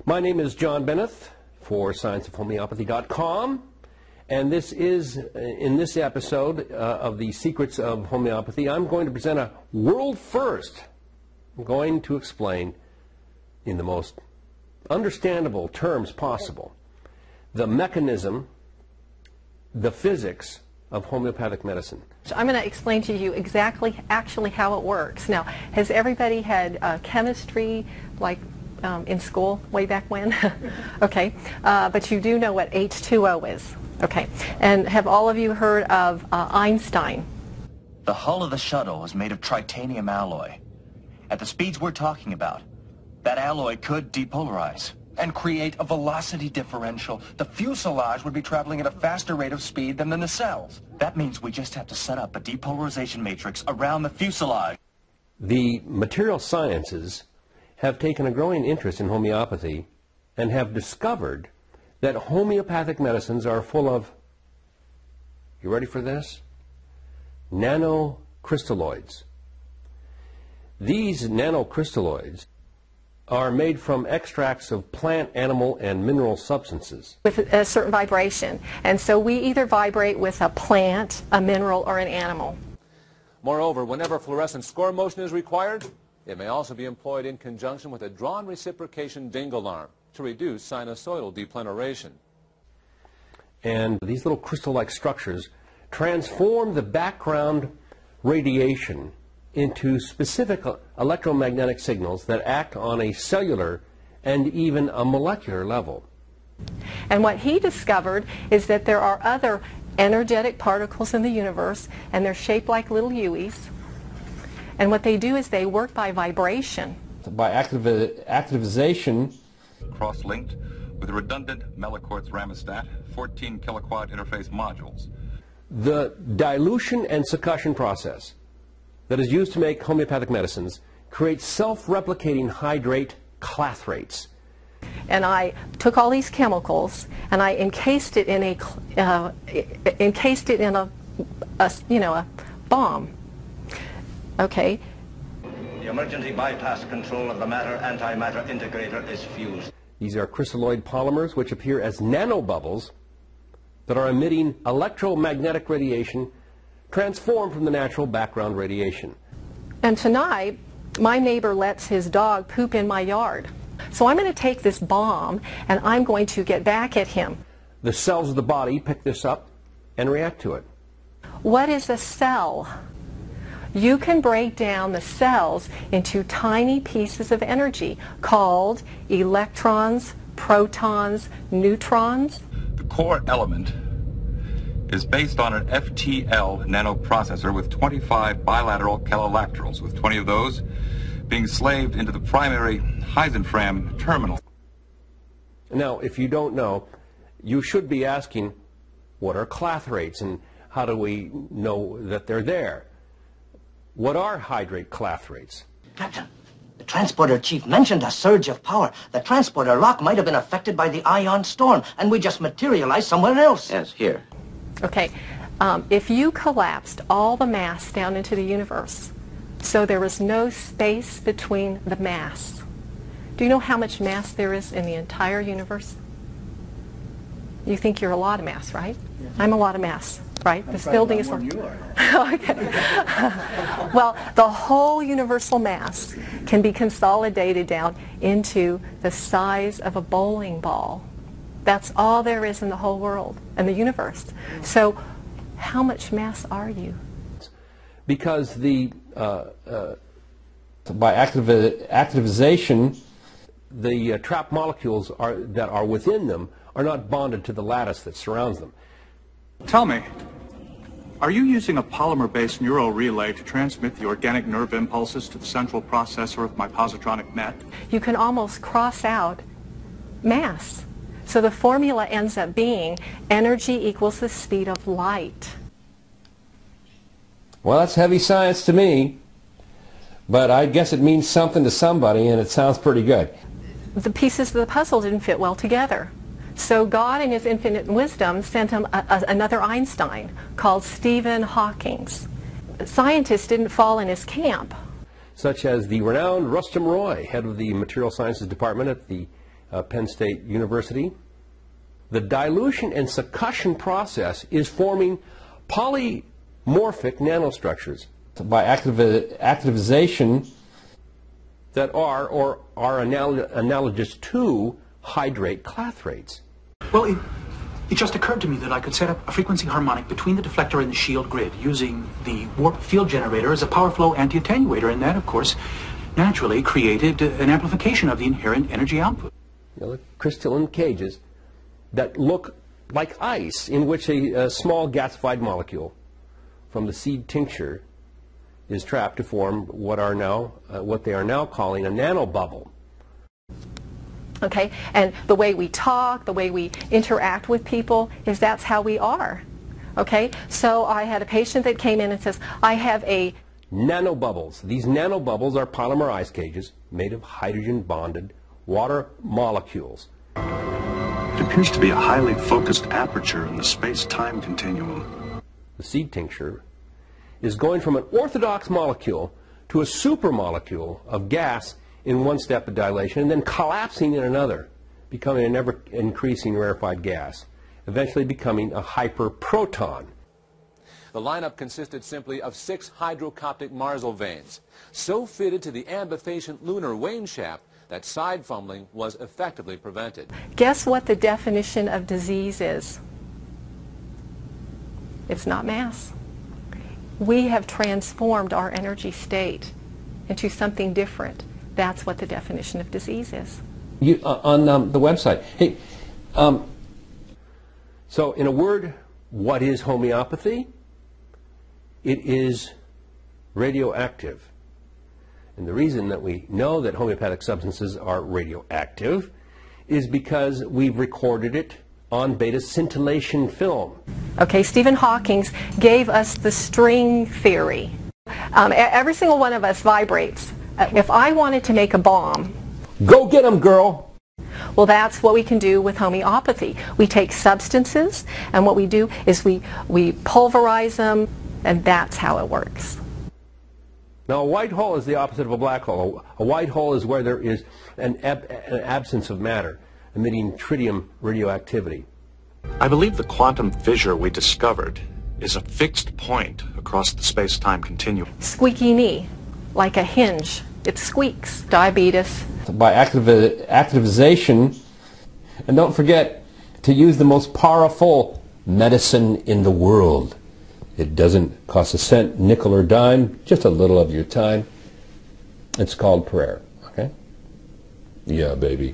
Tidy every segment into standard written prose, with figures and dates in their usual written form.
My name is John Bennett for scienceofhomeopathy.com, and this is, in this episode of the Secrets of Homeopathy, I'm going to present a world first. I'm going to explain in the most understandable terms possible the mechanism, the physics of homeopathic medicine. So I'm going to explain to you exactly actually how it works. Now, has everybody had chemistry like in school way back when? Okay, but you do know what H2O is. Okay, and have all of you heard of Einstein? The hull of the shuttle is made of titanium alloy. At the speeds we're talking about, that alloy could depolarize and create a velocity differential. The fuselage would be traveling at a faster rate of speed than the nacelles. That means we just have to set up a depolarization matrix around the fuselage. The material sciences have taken a growing interest in homeopathy and have discovered that homeopathic medicines are full of, you ready for this? Nanocrystalloids. These nanocrystalloids are made from extracts of plant, animal, and mineral substances. With a certain vibration. And so we either vibrate with a plant, a mineral, or an animal. Moreover, whenever fluorescent score motion is required, it may also be employed in conjunction with a drawn reciprocation ding alarm to reduce sinusoidal depleneration. And these little crystal-like structures transform the background radiation into specific electromagnetic signals that act on a cellular and even a molecular level. And what he discovered is that there are other energetic particles in the universe, and they're shaped like little U's. And what they do is they work by vibration. By activization. Cross-linked with redundant Mellicort's Ramostat 14 kiloquad interface modules. The dilution and succussion process that is used to make homeopathic medicines creates self-replicating hydrate clathrates. And I took all these chemicals and I encased it in a bomb. Okay. The emergency bypass control of the matter-antimatter integrator is fused. These are crystalloid polymers which appear as nanobubbles that are emitting electromagnetic radiation transformed from the natural background radiation. And tonight, my neighbor lets his dog poop in my yard. So I'm going to take this bomb and I'm going to get back at him. The cells of the body pick this up and react to it. What is a cell? You can break down the cells into tiny pieces of energy called electrons, protons, neutrons. The core element is based on an FTL nanoprocessor with 25 bilateral calolacterals, with 20 of those being slaved into the primary Heisenfram terminal. Now, if you don't know, you should be asking, what are clathrates and how do we know that they're there? What are hydrate clathrates? Captain, the transporter chief mentioned a surge of power. The transporter lock might have been affected by the ion storm, and we just materialized somewhere else. Yes, here. Okay, if you collapsed all the mass down into the universe, so there was no space between the mass, do you know how much mass there is in the entire universe? You think you're a lot of mass, right? Yeah. I'm a lot of mass, right? This building is more than you are. Okay. Well, the whole universal mass can be consolidated down into the size of a bowling ball. That's all there is in the whole world and the universe. So how much mass are you? Because the by activization, the trapped molecules that are within them are not bonded to the lattice that surrounds them. Tell me, are you using a polymer-based neural relay to transmit the organic nerve impulses to the central processor of my positronic net? You can almost cross out mass. So the formula ends up being energy equals the speed of light. Well, that's heavy science to me, but I guess it means something to somebody, and it sounds pretty good. The pieces of the puzzle didn't fit well together. So God in his infinite wisdom sent him another Einstein called Stephen Hawking. Scientists didn't fall in his camp. Such as the renowned Rustum Roy, head of the Material Sciences Department at the Penn State University. The dilution and succussion process is forming polymorphic nanostructures by activization that are or are analogous to hydrate clathrates. Well, it just occurred to me that I could set up a frequency harmonic between the deflector and the shield grid using the warp field generator as a power flow anti-attenuator, and that, of course, naturally created an amplification of the inherent energy output. You know, crystalline cages that look like ice, in which a small gasified molecule from the seed tincture is trapped to form what they are now calling a nanobubble. Okay, and the way we talk, the way we interact with people, is that's how we are. Okay, so I had a patient that came in and says, I have a nanobubbles. These nanobubbles are polymer ice cages made of hydrogen-bonded water molecules. It appears to be a highly focused aperture in the space-time continuum. The seed tincture is going from an orthodox molecule to a supermolecule of gas in one step of dilation and then collapsing in another, becoming an ever-increasing rarefied gas, eventually becoming a hyperproton. The lineup consisted simply of 6 hydrocoptic Marsal vanes, so fitted to the ambifacient lunar wane shaft that side fumbling was effectively prevented. Guess what the definition of disease is? It's not mass. We have transformed our energy state into something different. That's what the definition of disease is. On the website. Hey, so in a word, what is homeopathy? It is radioactive. And the reason that we know that homeopathic substances are radioactive is because we've recorded it on beta scintillation film. Okay, Stephen Hawking gave us the string theory. Every single one of us vibrates. If I wanted to make a bomb, go get 'em, girl! Well, that's what we can do with homeopathy. We take substances, and what we do is we pulverize them, and that's how it works. Now, a white hole is the opposite of a black hole. A white hole is where there is an absence of matter, emitting tritium radioactivity. I believe the quantum fissure we discovered is a fixed point across the space-time continuum. Squeaky knee, like a hinge. It squeaks. Diabetes. By activization, and don't forget to use the most powerful medicine in the world. It doesn't cost a cent, nickel, or dime, just a little of your time. It's called prayer, okay? Yeah, baby.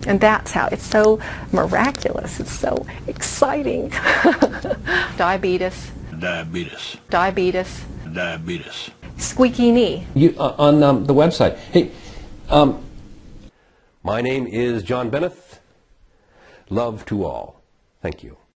And that's how it's so miraculous. It's so exciting. Diabetes. Diabetes. Diabetes. Diabetes. Squeaky knee. On the website. Hey, my name is John Bennett. Love to all. Thank you.